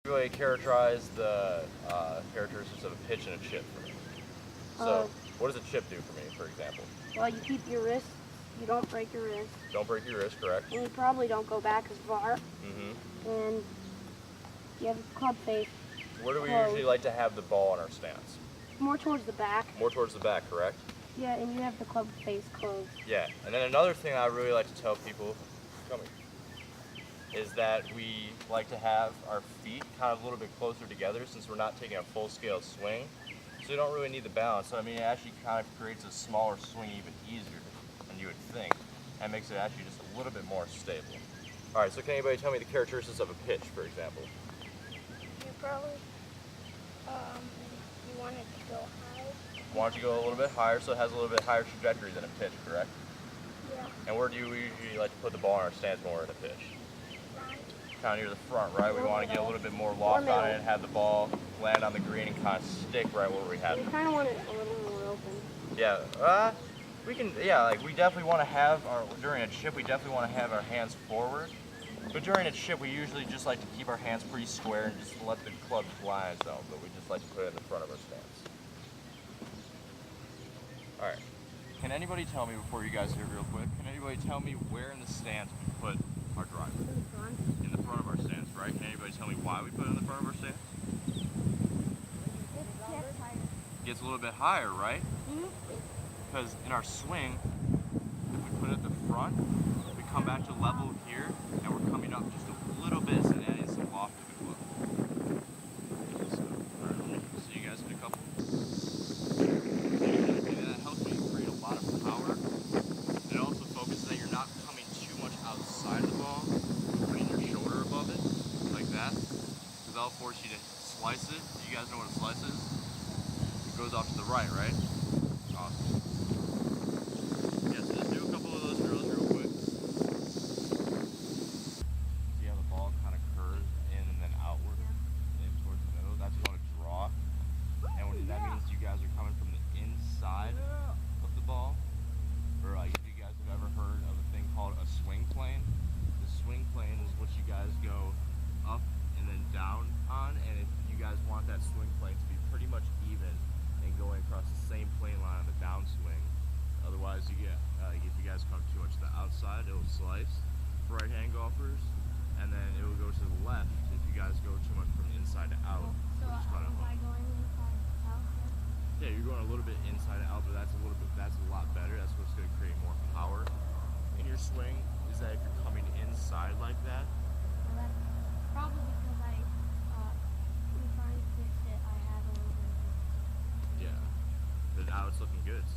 Really characterize the characteristics of a pitch and a chip for me. So, what does a chip do for me, for example? Well, you keep your wrist, you don't break your wrist. Don't break your wrist, correct? And you probably don't go back as far. Mm-hmm. And you have a club face. Where do we usually like to have the ball in our stance? More towards the back. More towards the back, correct? Yeah, and you have the club face closed. Yeah, and then another thing I really like to tell people, is that we like to have our feet kind of a little bit closer together since we're not taking a full-scale swing. So you don't really need the balance. So I mean, it actually kind of creates a smaller swing even easier than you would think, and makes it actually just a little bit more stable. All right, so can anybody tell me the characteristics of a pitch, for example? You probably, you want it to go high. Want it to go a little bit higher, so it has a little bit higher trajectory than a pitch, correct? Yeah. And where do you usually like to put the ball in our stance when we're in a pitch? Front. Kind of near the front, right? We want to get a little bit more loft on it and have the ball land on the green and kind of stick right where we have You it. kind of want it a little more open. Yeah, we can, like we definitely want to have during a chip, we definitely want to have our hands forward. But during a chip, we usually just like to keep our hands pretty square and just let the club fly on its own, but we just like to put it in the front of our stance. All right. Can anybody tell me, before you guys hear real quick, can anybody tell me where in the stance we put our driver? In the front. In the front of our stance, right? Can anybody tell me why we put it in the front of our stance? It gets a little bit higher, right? Because in our swing, if we put it at the front, we come back to level here, and we're coming up just a little bit, so adding some loft to the club. So, all right, let me see you guys in a couple. That helps me create a lot of power. It also focuses that you're not coming too much outside the ball, putting your shoulder above it, like that, because that'll force you to slice it. Do you guys know what a slice is? It goes off to the right, right? Awesome. Yeah, so just do a couple of those drills real quick. See how the ball kind of curves in and then outward, in towards the middle? That's called a draw. And that means you guys are coming from the inside of the ball. Or if you guys have ever heard of a thing called a swing plane. The swing plane is what you guys go up and then down on, and if you guys want that swing plane to be pretty much even and going across the same plane line on the downswing, otherwise you get, if you guys come too much to the outside, it will slice for right-hand golfers, and then it will go to the left if you guys go too much from inside to out. So which is kind of am I going inside out here? Yeah, you're going a little bit inside out, but that's a lot better. That's what's going to create more power in your swing, is that if you're coming inside like that. Well, that's probably because we trying to fix it. I had a little bit of Yeah. But now it's looking good, so